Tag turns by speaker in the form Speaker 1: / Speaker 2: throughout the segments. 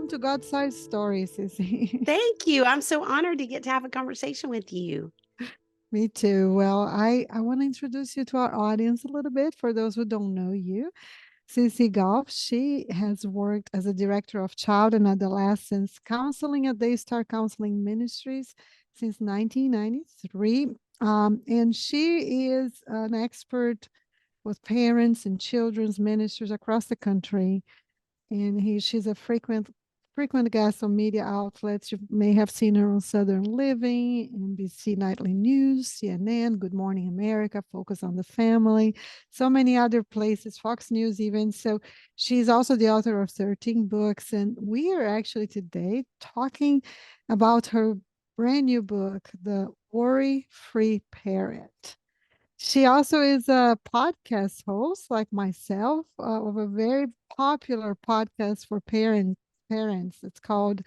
Speaker 1: welcome to God's Side Stories, Sissy.
Speaker 2: Thank you. I'm so honored to get to have a conversation with you.
Speaker 1: Me too. Well, I want to introduce you to our audience a little bit for those who don't know you. Sissy Goff, she has worked as a director of Child and Adolescent Counseling at Daystar Counseling Ministries since 1993. And she is an expert with parents and children's ministries across the country. And she's a frequent guest on media outlets. You may have seen her on Southern Living, NBC Nightly News, CNN, Good Morning America, Focus on the Family, so many other places, Fox News even. So she's also the author of 13 books. And we are actually today talking about her brand new book, The Worry-Free Parent. She also is a podcast host, like myself, of a very popular podcast for parents. It's called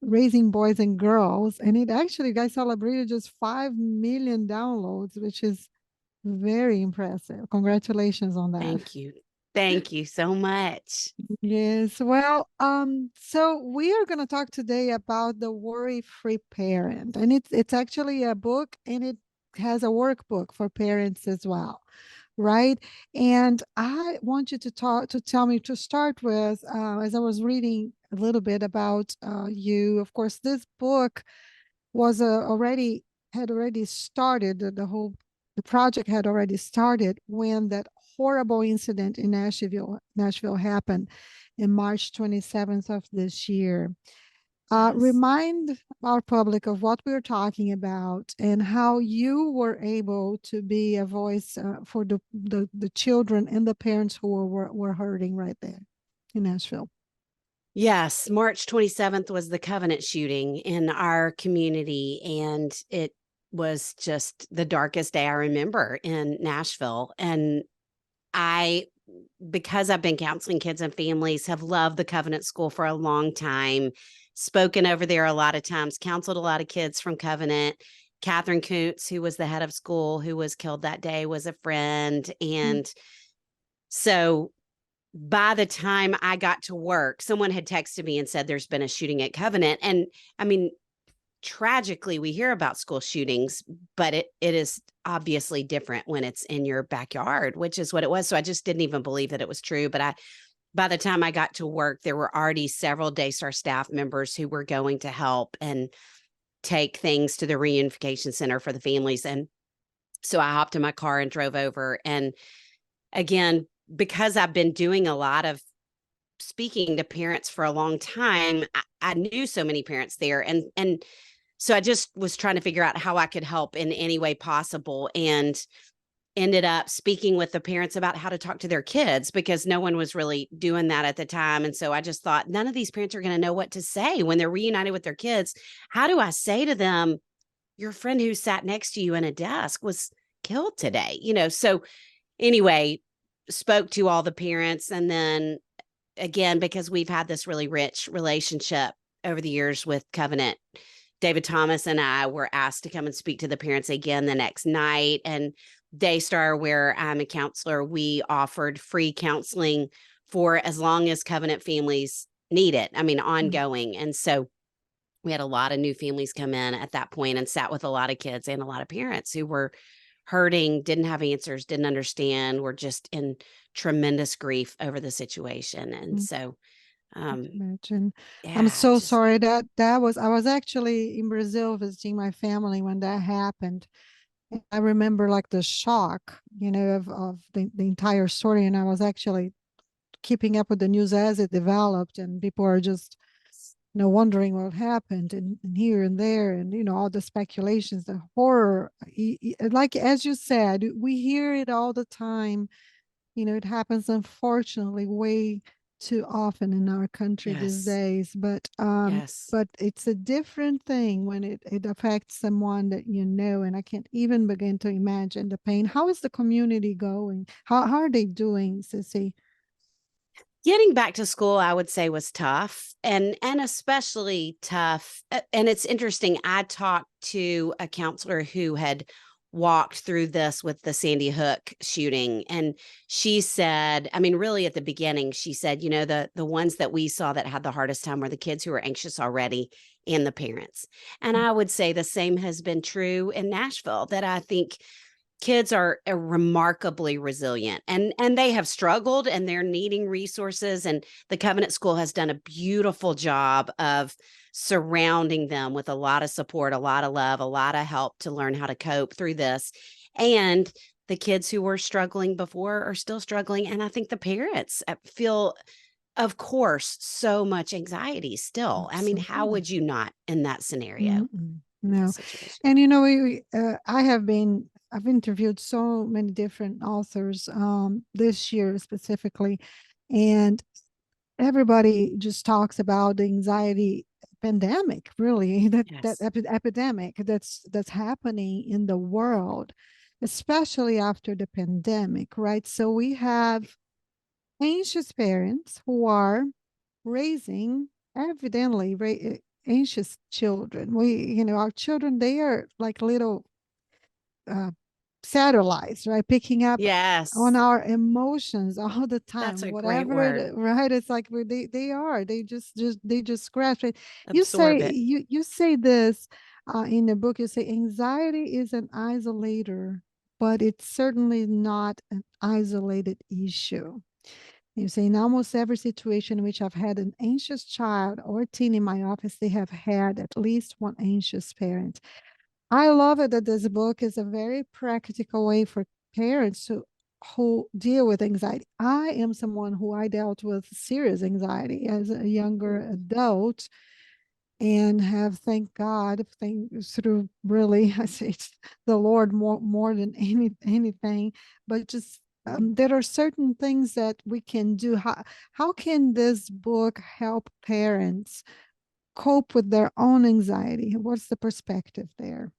Speaker 1: Raising Boys and Girls, and it actually, guys, celebrated just 5 million downloads, which is very impressive. Congratulations on that.
Speaker 2: Thank you. Thank you so much.
Speaker 1: Yes. Well, so we are going to talk today about the worry-free parent, and it's actually a book, and it has a workbook for parents as well, right? And I want you to tell me to start with, as I was reading a little bit about you. Of course, this book was had already started. The project had already started when that horrible incident in Nashville happened in March 27th of this year.
Speaker 2: Yes.
Speaker 1: Remind our public of what we're talking about and how you were able to be a voice for the children and the parents who were hurting right there in Nashville.
Speaker 2: Yes, March 27th was the Covenant shooting in our community, and it was just the darkest day I remember in Nashville. And because I've been counseling kids and families, have loved the Covenant School for a long time, spoken over there a lot of times, counseled a lot of kids from Covenant. Catherine Kuntz, who was the head of school, who was killed that day, was a friend. And so by the time I got to work, someone had texted me and said, there's been a shooting at Covenant. And I mean, tragically, we hear about school shootings, but it is obviously different when it's in your backyard, which is what it was. So I just didn't even believe that it was true. But by the time I got to work, there were already several Daystar staff members who were going to help and take things to the reunification center for the families. And so I hopped in my car and drove over. And again, because I've been doing a lot of speaking to parents for a long time, I knew so many parents there. And so I just was trying to figure out how I could help in any way possible, and ended up speaking with the parents about how to talk to their kids, because no one was really doing that at the time. And so I just thought, none of these parents are going to know what to say when they're reunited with their kids. How do I say to them, your friend who sat next to you in a desk was killed today? So anyway, spoke to all the parents. And then again, because we've had this really rich relationship over the years with Covenant, David Thomas and I were asked to come and speak to the parents again the next night. And Daystar, where I'm a counselor, we offered free counseling for as long as Covenant families need it. I mean, ongoing. And so we had a lot of new families come in at that point and sat with a lot of kids and a lot of parents who were hurting, didn't have answers, didn't understand, were just in tremendous grief over the situation. And so
Speaker 1: imagine.
Speaker 2: yeah,
Speaker 1: I'm so sorry I was actually in Brazil visiting my family when that happened. I remember like the shock, of the entire story. And I was actually keeping up with the news as it developed, and people are just, wondering what happened and here and there, and, all the speculations, the horror. Like, as you said, we hear it all the time. It happens, unfortunately, way too often in our country these days. But but it's a different thing when it affects someone that and I can't even begin to imagine the pain. How is the community going? How are they doing, Sissy?
Speaker 2: Getting back to school, I would say, was tough, and especially tough. And it's interesting. I talked to a counselor who had walked through this with the Sandy Hook shooting. And she said, I mean, really at the beginning, she said, the ones that we saw that had the hardest time were the kids who were anxious already and the parents. And I would say the same has been true in Nashville, that I think kids are remarkably resilient, and they have struggled and they're needing resources, and the Covenant School has done a beautiful job of surrounding them with a lot of support, a lot of love, a lot of help to learn how to cope through this. And the kids who were struggling before are still struggling, and I think the parents feel, of course, so much anxiety still. I mean, how
Speaker 1: Absolutely.
Speaker 2: would you not in that scenario,
Speaker 1: Mm-mm.
Speaker 2: in that
Speaker 1: No.
Speaker 2: situation?
Speaker 1: And I've interviewed so many different authors this year specifically, and everybody just talks about the anxiety pandemic, really, that
Speaker 2: Yes.
Speaker 1: epidemic that's happening in the world, especially after the pandemic, right? So we have anxious parents who are raising evidently anxious children. Our children, they are like little uh, satellites, right? Picking up on
Speaker 2: Yes.
Speaker 1: our emotions all the
Speaker 2: That's
Speaker 1: time,
Speaker 2: a great
Speaker 1: whatever
Speaker 2: word.
Speaker 1: right? It's like they just grasp it.
Speaker 2: Absorb it.
Speaker 1: You say this in the book. You say anxiety is an isolator, but it's certainly not an isolated issue. You say in almost every situation in which I've had an anxious child or teen in my office, they have had at least one anxious parent. I love it that this book is a very practical way for parents who deal with anxiety. I am someone who I dealt with serious anxiety as a younger adult and have, thank God, through really, I say it's the Lord more than anything, but just there are certain things that we can do. How can this book help parents cope with their own anxiety? What's the perspective there?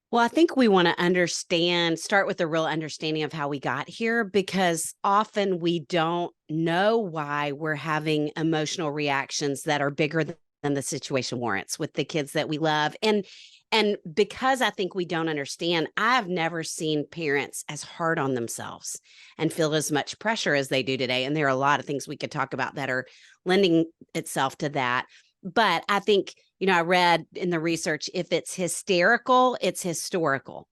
Speaker 2: Well, I think we want to start with a real understanding of how we got here, because often we don't know why we're having emotional reactions that are bigger than the situation warrants with the kids that we love. And because I think we don't understand, I've never seen parents as hard on themselves and feel as much pressure as they do today. And there are a lot of things we could talk about that are lending itself to that. But I think, I read in the research, if it's hysterical, it's historical.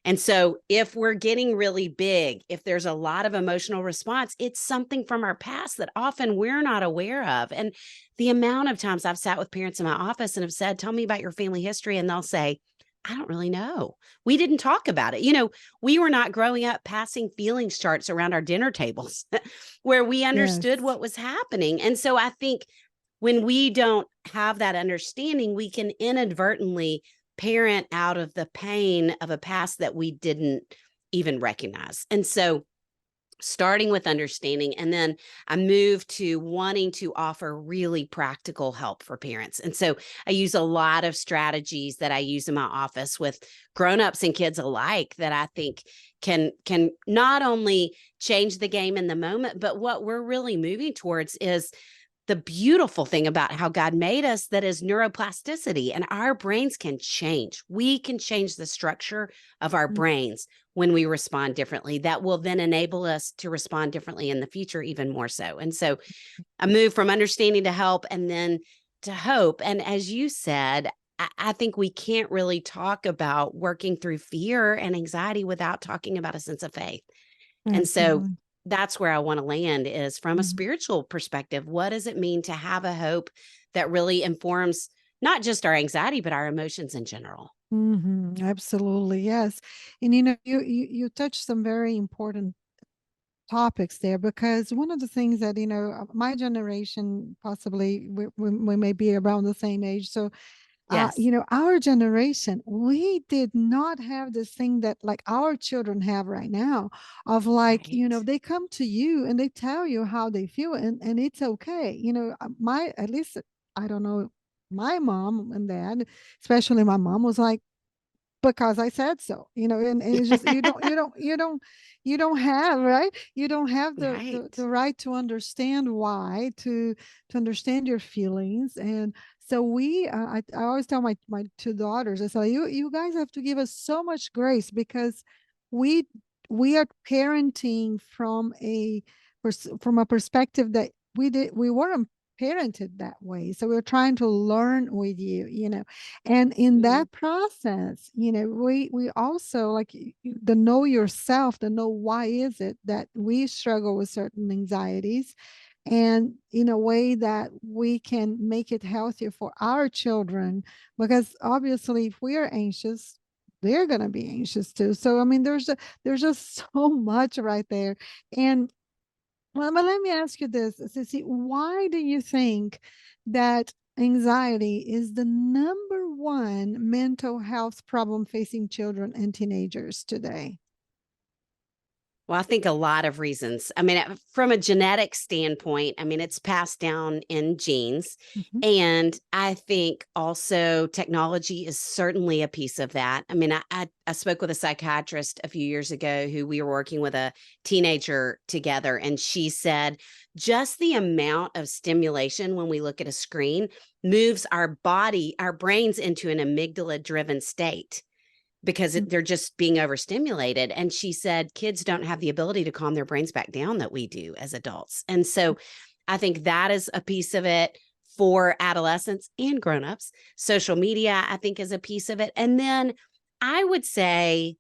Speaker 2: And so if we're getting really big, if there's a lot of emotional response, it's something from our past that often we're not aware of. And the amount of times I've sat with parents in my office and have said, tell me about your family history. And they'll say, I don't really know. We didn't talk about it. We were not growing up passing feelings charts around our dinner tables where we understood
Speaker 1: Yes.
Speaker 2: what was happening. And so I think when we don't have that understanding, we can inadvertently parent out of the pain of a past that we didn't even recognize. And so starting with understanding, and then I moved to wanting to offer really practical help for parents. And so I use a lot of strategies that I use in my office with grownups and kids alike that I think can not only change the game in the moment, but what we're really moving towards is the beautiful thing about how God made us, that is neuroplasticity, and our brains can change. We can change the structure of our brains when we respond differently. That will then enable us to respond differently in the future, even more so. And so I moved from understanding to help, and then to hope. And as you said, I think we can't really talk about working through fear and anxiety without talking about a sense of faith. And so
Speaker 1: Absolutely.
Speaker 2: that's where I want to land, is from a
Speaker 1: Mhm.
Speaker 2: spiritual perspective. What does it mean to have a hope that really informs not just our anxiety, but our emotions in general?
Speaker 1: Absolutely, yes. And you touched some very important topics there, because one of the things that my generation, possibly we may be around the same age, so
Speaker 2: Yes.
Speaker 1: our generation, we did not have this thing that like our children have right now, of like,
Speaker 2: Right.
Speaker 1: they come to you and they tell you how they feel, and it's okay. My, at least, I don't know, my mom and dad, especially my mom, was like, because I said so, and it's just you don't have, right? You don't have the
Speaker 2: Right.
Speaker 1: right to understand why, to understand your feelings. And so I always tell my two daughters, I say, you guys have to give us so much grace, because we we are parenting from a perspective that we weren't parented that way. So we're trying to learn with you. And in
Speaker 2: Mhm.
Speaker 1: that process, we also, like, the know yourself, the know why is it that we struggle with certain anxieties, and in a way that we can make it healthier for our children. Because obviously, if we are anxious, they're going to be anxious too. So I mean, there's just so much right there. And well, but let me ask you this, Sissy, why do you think that anxiety is the number one mental health problem facing children and teenagers today?
Speaker 2: Well, I think a lot of reasons. I mean, from a genetic standpoint, I mean, it's passed down in genes.
Speaker 1: Mhm.
Speaker 2: And I think also technology is certainly a piece of that. I mean, I spoke with a psychiatrist a few years ago who we were working with a teenager together. And she said just the amount of stimulation when we look at a screen moves our brains into an amygdala driven state because they're just being overstimulated. And she said kids don't have the ability to calm their brains back down that we do as adults. And so I think that is a piece of it for adolescents and grown-ups. Social media, I think, is a piece of it. And then I would say,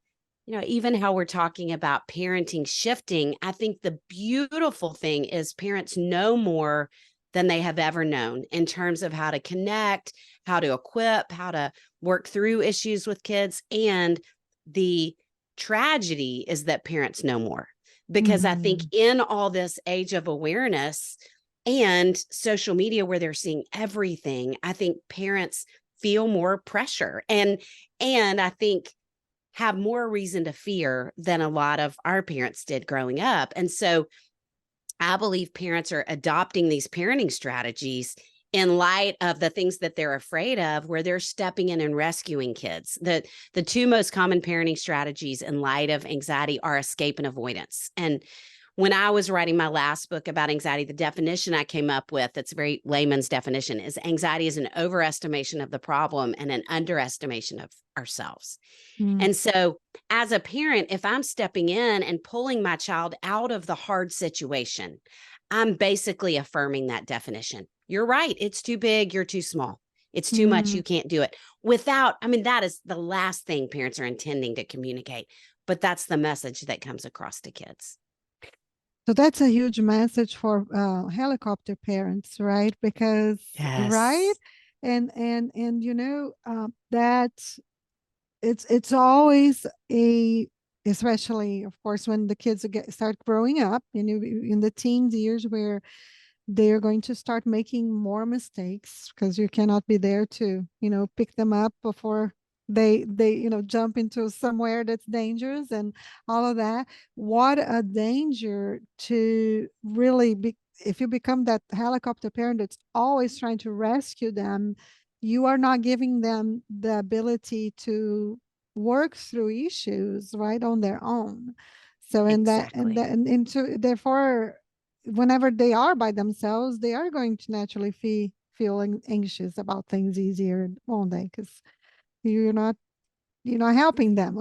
Speaker 2: even how we're talking about parenting shifting, I think the beautiful thing is parents know more than they have ever known in terms of how to connect, how to equip, how to work through issues with kids. And the tragedy is that parents know more, because I think
Speaker 1: Mhm.
Speaker 2: in all this age of awareness and social media where they're seeing everything, I think parents feel more pressure and I think have more reason to fear than a lot of our parents did growing up. And so I believe parents are adopting these parenting strategies in light of the things that they're afraid of, where they're stepping in and rescuing kids. The two most common parenting strategies in light of anxiety are escape and avoidance. And when I was writing my last book about anxiety, the definition I came up with, it's a very layman's definition, is anxiety is an overestimation of the problem and an underestimation of ourselves.
Speaker 1: Mm.
Speaker 2: And so, as a parent, if I'm stepping in and pulling my child out of the hard situation, I'm basically affirming that definition. You're right. It's too big. You're too small. It's too much.
Speaker 1: Mm.
Speaker 2: You can't do it without. I mean, that is the last thing parents are intending to communicate, but that's the message that comes across to kids.
Speaker 1: So that's a huge message for helicopter parents, right? Because right,
Speaker 2: Yes.
Speaker 1: and that it's always a, especially of course when the kids start growing up, in the teens years, where they're going to start making more mistakes, because you cannot be there to pick them up before they jump into somewhere that's dangerous and all of that. What a danger to really be, if you become that helicopter parent that's always trying to rescue them. You are not giving them the ability to work through issues right on their own. So and that and
Speaker 2: Exactly.
Speaker 1: that and so therefore, whenever they are by themselves, they are going to naturally feeling anxious about things easier, won't they? Because you're not helping them.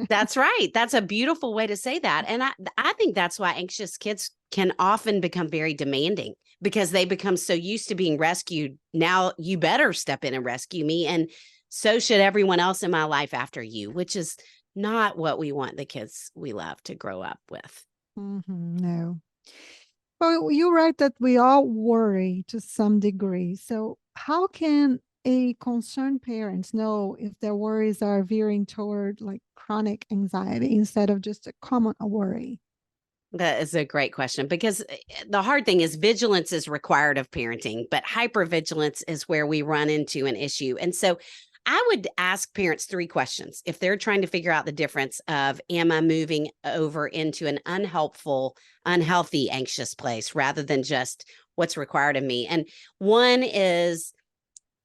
Speaker 2: That's right. That's a beautiful way to say that. And I think that's why anxious kids can often become very demanding, because they become so used to being rescued. Now you better step in and rescue me. And so should everyone else in my life after you, which is not what we want the kids we love to grow up with.
Speaker 1: No. Well, you're right that we all worry to some degree. So how can a concerned parents know if their worries are veering toward like chronic anxiety instead of just a common worry?
Speaker 2: That is a great question, because the hard thing is vigilance is required of parenting, but hypervigilance is where we run into an issue. And so I would ask parents three questions if they're trying to figure out the difference of, am I moving over into an unhelpful, unhealthy, anxious place rather than just what's required of me? And one is,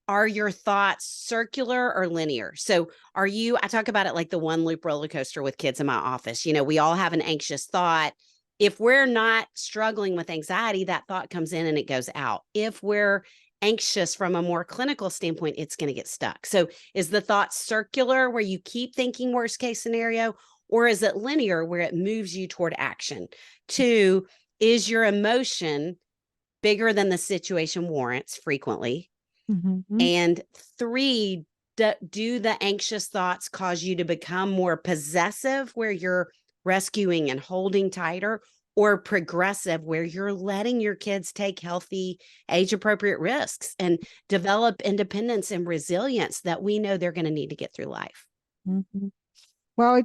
Speaker 2: are your thoughts circular or linear? So I talk about it like the one loop roller coaster with kids in my office. We all have an anxious thought. If we're not struggling with anxiety, that thought comes in and it goes out. If we're anxious from a more clinical standpoint, it's going to get stuck. So is the thought circular where you keep thinking worst case scenario, or is it linear where it moves you toward action? 2, is your emotion bigger than the situation warrants frequently?
Speaker 1: Mhm.
Speaker 2: And 3, do the anxious thoughts cause you to become more possessive where you're rescuing and holding tighter, or progressive where you're letting your kids take healthy, age appropriate risks and develop independence and resilience that we know they're going to need to get through life?
Speaker 1: Mhm. Well,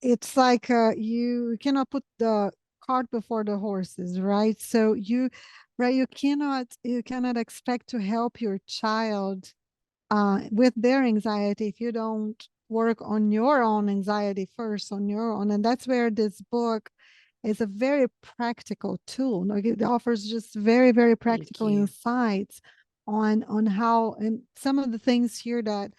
Speaker 1: it's like you cannot put the cart before the horses, right? So you cannot expect to help your child with their anxiety if you don't work on your own anxiety first, on your own. And that's where this book is a very practical tool. Like, it offers just very, very
Speaker 2: Thank
Speaker 1: practical
Speaker 2: you.
Speaker 1: insights on how, and some of the things here that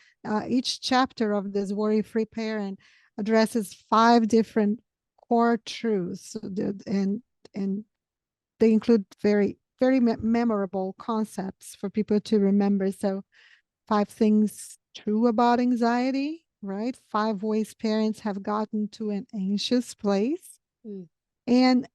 Speaker 1: each chapter of this worry-free parent addresses 5 different core truths. And they include very, very memorable concepts for people to remember. So 5 things true about anxiety, right? 5 ways parents have gotten to an anxious place,
Speaker 2: Mm.
Speaker 1: and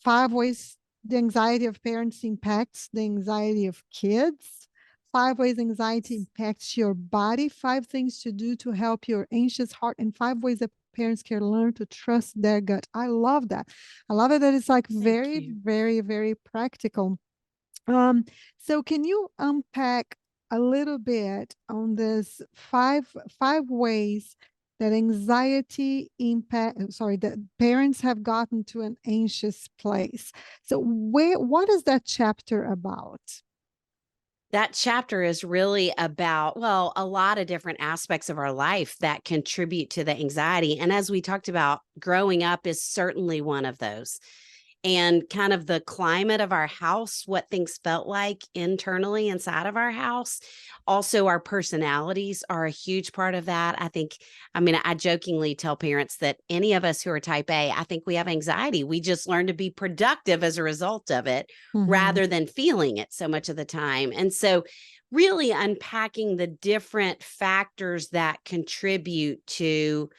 Speaker 1: 5 ways the anxiety of parents impacts the anxiety of kids. 5 ways anxiety impacts your body. 5 things to do to help your anxious heart, and 5 ways that parents can learn to trust their gut. I love that. I love it that it's like
Speaker 2: Thank
Speaker 1: very,
Speaker 2: you.
Speaker 1: very, very practical. Um, so can you unpack a little bit on this five ways that anxiety impact, sorry, that parents have gotten to an anxious place? So what is that chapter about?
Speaker 2: That chapter is really about, well, a lot of different aspects of our life that contribute to the anxiety. And as we talked about, growing up is certainly one of those. And kind of the climate of our house, what things felt like internally inside of our house. Also, our personalities are a huge part of that. I jokingly tell parents that any of us who are type A, I think we have anxiety. We just learn to be productive as a result of it
Speaker 1: Mhm.
Speaker 2: rather than feeling it so much of the time. And so, really unpacking the different factors that contribute to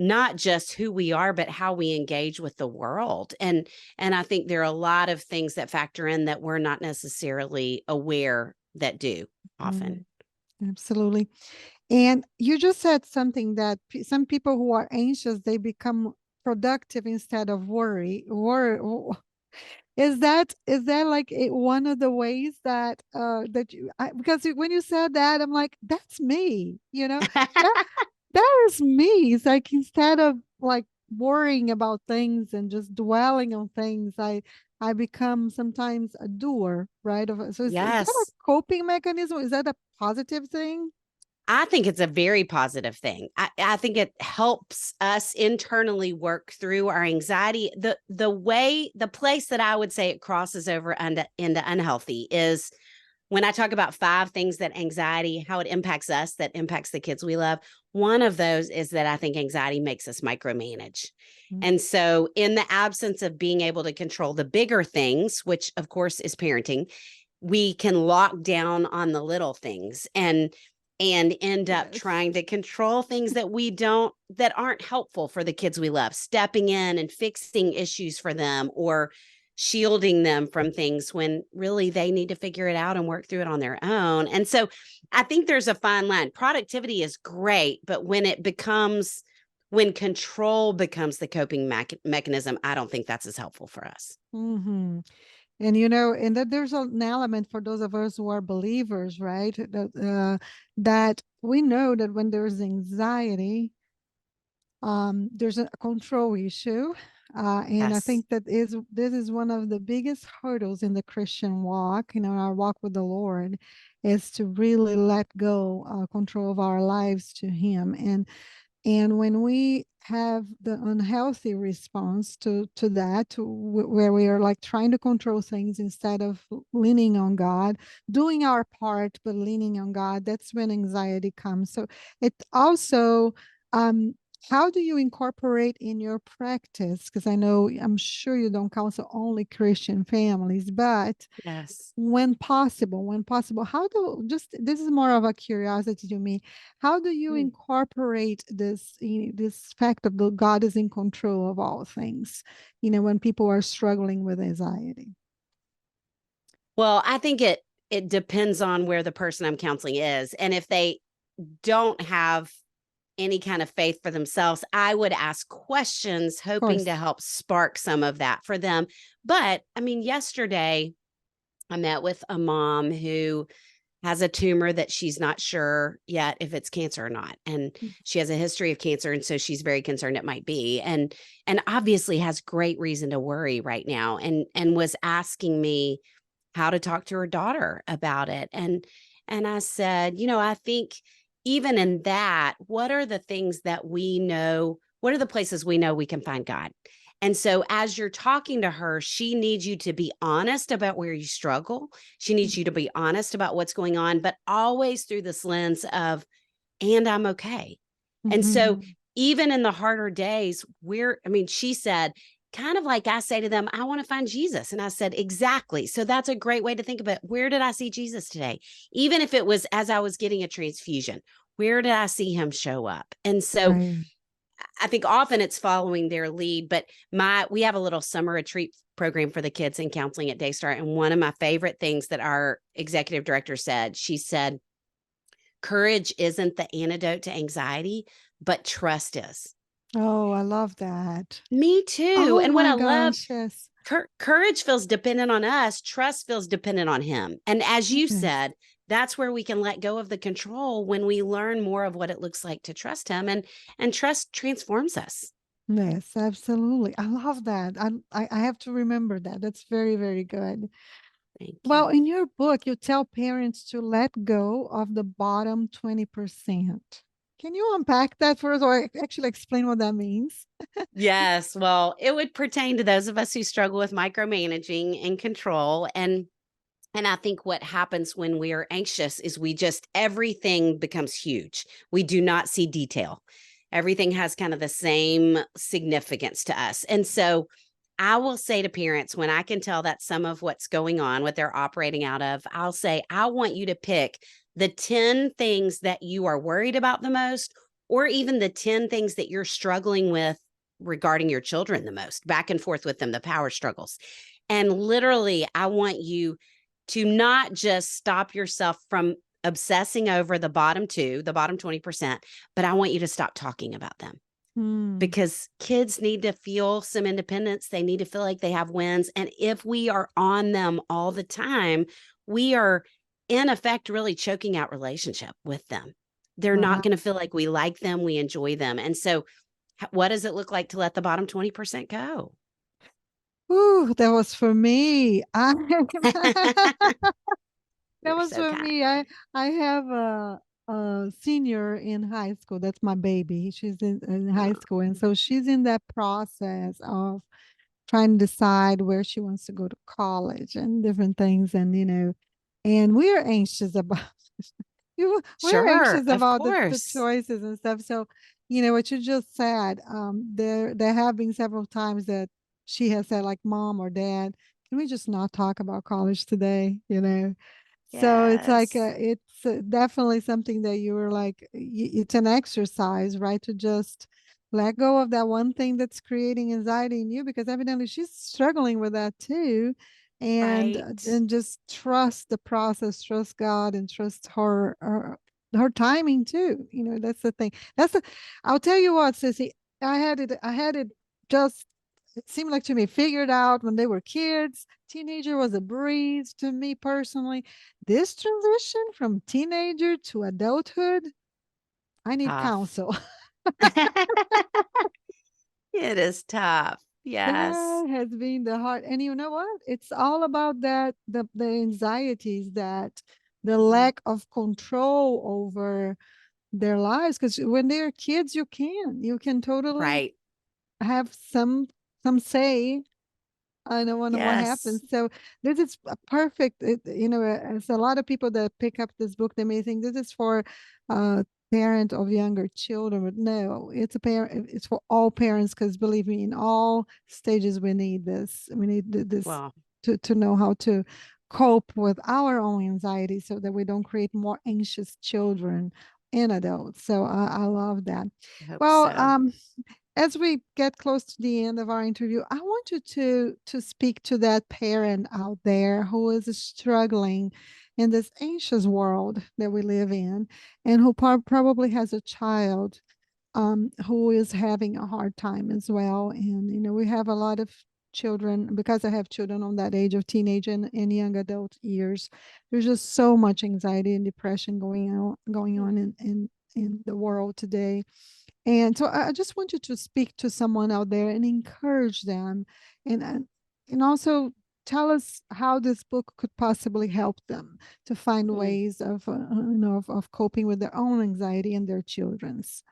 Speaker 2: not just who we are, but how we engage with the world. And I think there are a lot of things that factor in that we're not necessarily aware that do often.
Speaker 1: Mhm. Absolutely. And you just said something that some people who are anxious, they become productive instead of Is that like one of the ways that because when you said that, I'm like, that's me, that that is me. It's like, instead of like worrying about things and just dwelling on things, I become sometimes a doer, right? So is that a
Speaker 2: Yes.
Speaker 1: coping mechanism? Is that a positive thing?
Speaker 2: I think it's a very positive thing. I think it helps us internally work through our anxiety. The place that I would say it crosses over into unhealthy is when I talk about 5 things that anxiety, how it impacts us, that impacts the kids we love. One of those is that I think anxiety makes us micromanage.
Speaker 1: Mm.
Speaker 2: And so, in the absence of being able to control the bigger things, which of course is parenting, we can lock down on the little things and end up
Speaker 1: Yes.
Speaker 2: trying to control things that aren't helpful for the kids we love, stepping in and fixing issues for them or shielding them from things when really they need to figure it out and work through it on their own. And so I think there's a fine line. Productivity is great, but when control becomes the coping mechanism, I don't think that's as helpful for us.
Speaker 1: Hmm. And and that there's an element for those of us who are believers, right? That we know that when there's anxiety, there's a control issue. And I
Speaker 2: Yes.
Speaker 1: think this is one of the biggest hurdles in the Christian walk, our walk with the Lord, is to really let go control of our lives to Him. And And when we have the unhealthy response to that, where we are like trying to control things instead of leaning on God, doing our part, but leaning on God, that's when anxiety comes. So it also, um, how do you incorporate in your practice? Because I'm sure you don't counsel only Christian families, but
Speaker 2: Yes.
Speaker 1: when possible, this is more of a curiosity to me. How do you
Speaker 2: Mm.
Speaker 1: incorporate this fact of the God is in control of all things, when people are struggling with anxiety?
Speaker 2: Well, I think it depends on where the person I'm counseling is. And if they don't have any kind of faith for themselves, I would ask questions
Speaker 1: Of
Speaker 2: hoping to
Speaker 1: course.
Speaker 2: help spark some of that for them. But I mean, yesterday I met with a mom who has a tumor that she's not sure yet if it's cancer or not. And she has a history of cancer. And so she's very concerned it might be. And obviously has great reason to worry right now. And was asking me how to talk to her daughter about it. And I said, I think even in that, what are the things that we know? What are the places we know we can find God? And so as you're talking to her, she needs you to be honest about where you struggle. She needs you to be honest about what's going on, but always through this lens of, and I'm okay. And so
Speaker 1: Mhm.
Speaker 2: even in the harder days, she said, kind of like I say to them, I want to find Jesus. And I said, exactly. So that's a great way to think about where did I see Jesus today? Even if it was as I was getting a transfusion, where did I see him show up? And so
Speaker 1: Right.
Speaker 2: I think often it's following their lead, but we have a little summer retreat program for the kids in counseling at Daystar. And one of my favorite things that our executive director said, she said, courage isn't the antidote to anxiety, but trust is.
Speaker 1: Oh, I love that.
Speaker 2: Me too.
Speaker 1: Oh
Speaker 2: And what
Speaker 1: my
Speaker 2: I love,
Speaker 1: gosh, yes.
Speaker 2: courage feels dependent on us, trust feels dependent on him. And as you
Speaker 1: Yes.
Speaker 2: said, that's where we can let go of the control when we learn more of what it looks like to trust him, and trust transforms us.
Speaker 1: Yes, absolutely. I love that. I have to remember that. That's very, very good.
Speaker 2: Thank
Speaker 1: Well,
Speaker 2: you.
Speaker 1: in your book, you tell parents to let go of the bottom 20%. Can you unpack that for us or actually explain what that means?
Speaker 2: Yes, well, it would pertain to those of us who struggle with micromanaging and control. And I think what happens when we are anxious is everything becomes huge. We do not see detail. Everything has kind of the same significance to us. And so I will say to parents, when I can tell that some of what's going on, what they're operating out of, I'll say, I want you to pick the 10 things that you are worried about the most, or even the 10 things that you're struggling with regarding your children the most, back and forth with them, the power struggles. And literally, I want you to not just stop yourself from obsessing over the bottom two, the bottom 20%, but I want you to stop talking about them
Speaker 1: Hmm.
Speaker 2: because kids need to feel some independence. They need to feel like they have wins. And if we are on them all the time, we are in effect really choking out relationship with them. They're not
Speaker 1: Wow.
Speaker 2: going to feel like we like them, we enjoy them. And so, what does it look like to let the bottom 20% go?
Speaker 1: Ooh, that was for me. That
Speaker 2: You're
Speaker 1: was
Speaker 2: so
Speaker 1: for
Speaker 2: kind.
Speaker 1: me. I have a senior in high school. That's my baby. She's in high
Speaker 2: Oh,
Speaker 1: school. And so she's in that process of trying to decide where she wants to go to college and different things. And we are anxious about we're
Speaker 2: sure,
Speaker 1: anxious
Speaker 2: of
Speaker 1: about the
Speaker 2: course.
Speaker 1: choices and stuff. So, what you just said, there have been several times that she has said, like, Mom or Dad, can we just not talk about college today? So it's like
Speaker 2: Yes.
Speaker 1: it's definitely something that you were like, it's an exercise, right? To just let go of that one thing that's creating anxiety in you, because evidently she's struggling with that too. And
Speaker 2: Right.
Speaker 1: then just trust the process, trust God, and trust her timing too. That's the thing. I'll tell you what, Sissy, I had it just, it seemed like to me, figured out when they were kids. Teenager was a breeze to me personally. This transition from teenager to adulthood, I need
Speaker 2: Tough.
Speaker 1: counsel.
Speaker 2: It is tough. Yes.
Speaker 1: That has been the hard, and you know what? It's all about that, the anxieties, that the
Speaker 2: Mhm.
Speaker 1: lack of control over, their lives, because when they're kids, you can totally
Speaker 2: Right.
Speaker 1: have some say. I don't know what happens.
Speaker 2: Yes.
Speaker 1: So this is a perfect, as a lot of people that pick up this book, they may think this is for parent of younger children, but no, it's for all parents, because believe me, in all stages we need this. We need this
Speaker 2: Well,
Speaker 1: to know how to cope with our own anxiety so that we don't create more anxious children and adults. So I love that.
Speaker 2: I hope
Speaker 1: Well,
Speaker 2: so.
Speaker 1: as we get close to the end of our interview, I want you to speak to that parent out there who is struggling in this anxious world that we live in, and who probably has a child who is having a hard time as well. And we have a lot of children, because I have children on that age of teenage and young adult years. There's just so much anxiety and depression going on in the world today. And so I just want you to speak to someone out there and encourage them, and also tell us how this book could possibly help them to find
Speaker 2: Hmm.
Speaker 1: ways of coping with their own anxiety and their children's.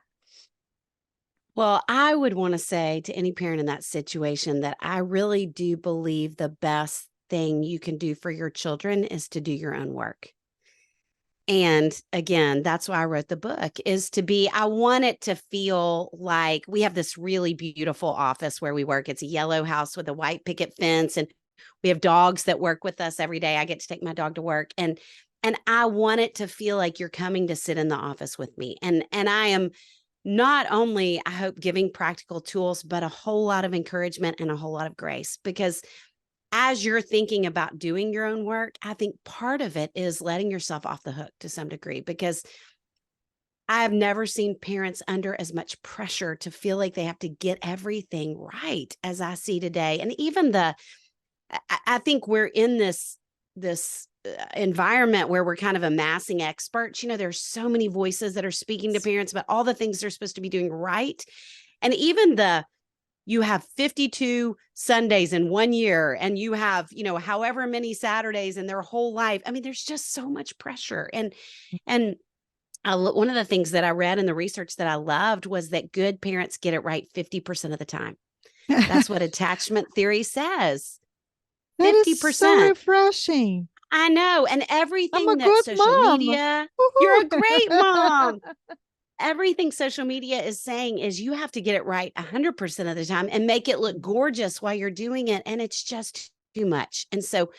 Speaker 2: Well, I would want to say to any parent in that situation that I really do believe the best thing you can do for your children is to do your own work. And again, that's why I wrote the book, is to be, I want it to feel like we have this really beautiful office where we work. It's a yellow house with a white picket fence, and we have dogs that work with us every day. I get to take my dog to work, and I want it to feel like you're coming to sit in the office with me. And I am not only, I hope, giving practical tools, but a whole lot of encouragement and a whole lot of grace, because as you're thinking about doing your own work, I think part of it is letting yourself off the hook to some degree, because I have never seen parents under as much pressure to feel like they have to get everything right as I see today. And even I think we're in this environment where we're kind of amassing experts. There's so many voices that are speaking to parents about all the things they're supposed to be doing right. And even you have 52 Sundays in one year, and you have, however many Saturdays in their whole life. I mean, there's just so much pressure. And one of the things that I read in the research that I loved was that good parents get it right 50% of the time. That's what attachment theory says.
Speaker 1: That is so
Speaker 2: 50%.
Speaker 1: refreshing.
Speaker 2: I know. And
Speaker 1: I'm a
Speaker 2: everything that
Speaker 1: good
Speaker 2: social
Speaker 1: mom.
Speaker 2: media, you're a great mom.
Speaker 1: Woohoo.
Speaker 2: Everything social media is saying is you have to get it right 100% of the time and make it look gorgeous while you're doing it. And it's just too much. And so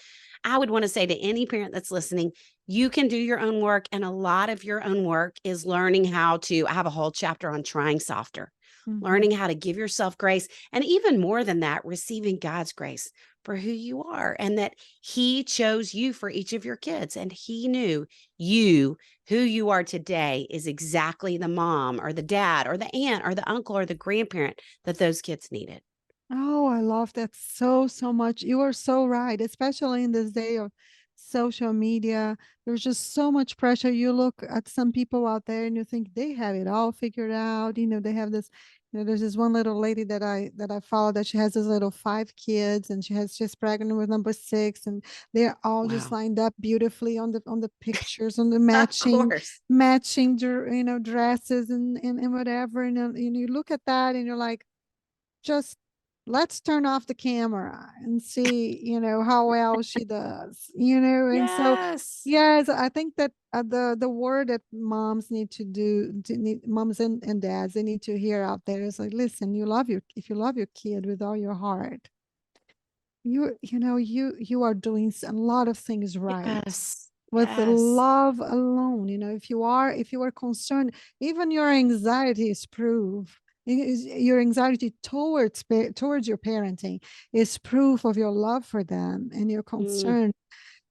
Speaker 2: I would want to say to any parent that's listening, you can do your own work. And a lot of your own work is learning how to, I have a whole chapter on trying softer,
Speaker 1: Mhm.
Speaker 2: learning how to give yourself grace. And even more than that, receiving God's grace for who you are, and that He chose you for each of your kids. And He knew you, who you are today, is exactly the mom or the dad or the aunt or the uncle or the grandparent that those kids needed.
Speaker 1: Oh, I love that so, so much. You are so right, especially in this day of social media. There's just so much pressure. You look at some people out there and you think they have it all figured out. They have this, there's this one little lady that I follow, that she has this little 5 kids, and she's pregnant with number 6, and they're all just
Speaker 2: Wow.
Speaker 1: lined up beautifully on the pictures, on the
Speaker 2: Of course.
Speaker 1: dresses and whatever. And you look at that and you're like, just let's turn off the camera and see, how well she does, and so
Speaker 2: Yes.
Speaker 1: yes, I think that the word that moms need to do, moms and dads, they need to hear out there is like, listen, if you love your kid with all your heart, you are doing a lot of things right
Speaker 2: Yes.
Speaker 1: with the
Speaker 2: Yes.
Speaker 1: love alone. If you are concerned, even your anxiety is proof. Your anxiety towards your parenting is proof of your love for them and your
Speaker 2: Mm,
Speaker 1: concern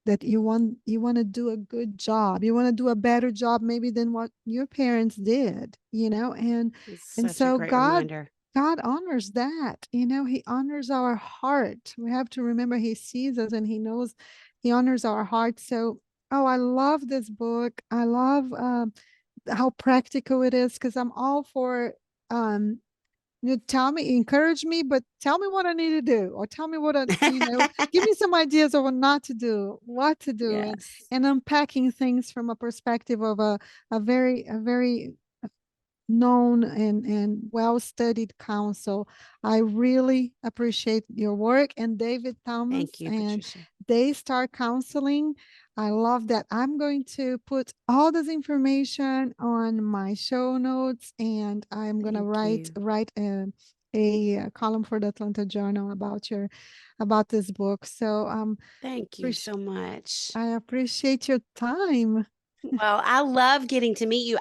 Speaker 1: that you want to do a good job. You want to do a better job maybe than what your parents did, and
Speaker 2: it's
Speaker 1: and
Speaker 2: such a
Speaker 1: so
Speaker 2: great
Speaker 1: God
Speaker 2: reminder.
Speaker 1: God honors that. He honors our heart. We have to remember He sees us and He knows. He honors our heart. So, oh, I love this book. I love how practical it is, because I'm all for um You tell me, encourage me, but tell me what I need to do, or tell me what give me some ideas of what not to do, what to do,
Speaker 2: Yes.
Speaker 1: and unpacking things from a perspective of a very known and well-studied counsel. I really appreciate your work, and David Thomas
Speaker 2: Thank you,
Speaker 1: and
Speaker 2: Patricia.
Speaker 1: Daystar Counseling. I love that. I'm going to put all this information on my show notes, and I'm gonna
Speaker 2: Thank you.
Speaker 1: write a column for the Atlanta Journal about this book. So
Speaker 2: Thank you so much.
Speaker 1: I appreciate your time.
Speaker 2: Well, I love getting to meet you.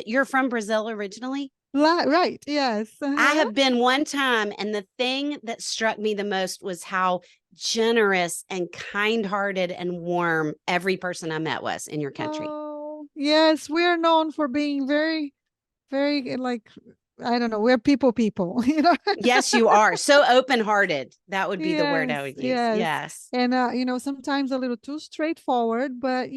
Speaker 2: You're from Brazil originally?
Speaker 1: Right, yes.
Speaker 2: I
Speaker 1: Uh-huh.
Speaker 2: have been one time, and the thing that struck me the most was how generous and kind-hearted and warm every person I met was in your country.
Speaker 1: Oh, yes, we're known for being very, very like, I don't know, we're people,
Speaker 2: Yes, you are. So open-hearted. That would be the word
Speaker 1: Yes,
Speaker 2: I would use.
Speaker 1: yes.
Speaker 2: Yes.
Speaker 1: And sometimes a little too straightforward, but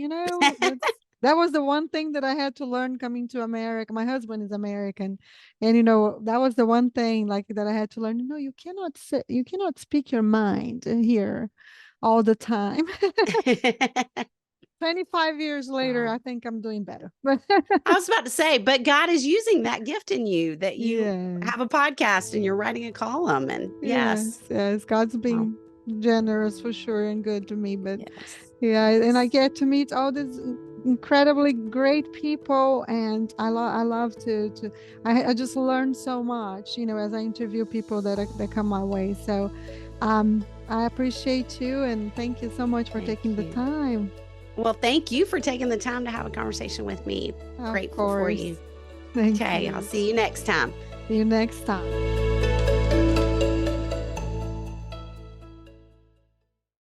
Speaker 1: that was the one thing that I had to learn coming to America. My husband is American, and that was the one thing like that I had to learn. You cannot speak your mind here all the time. 25 years later,
Speaker 2: Well,
Speaker 1: I think I'm doing better.
Speaker 2: I was about to say, but God is using that gift in you that you
Speaker 1: Yeah.
Speaker 2: have a podcast and you're writing a column. And
Speaker 1: Yes,
Speaker 2: yes.
Speaker 1: yes. God's
Speaker 2: Well,
Speaker 1: being generous for sure and good to me. But
Speaker 2: yes.
Speaker 1: yeah, and I
Speaker 2: Yes.
Speaker 1: get to meet all these incredibly great people, and I love I just learn so much, as I interview people that come my way. So I appreciate you, and thank you so much for
Speaker 2: Thank
Speaker 1: taking the
Speaker 2: you.
Speaker 1: time.
Speaker 2: Well, thank you for taking the time to have a conversation with me.
Speaker 1: Of
Speaker 2: Grateful for
Speaker 1: course.
Speaker 2: you.
Speaker 1: Thank
Speaker 2: Okay. I'll
Speaker 1: you.
Speaker 2: see you next time.
Speaker 1: See you next time.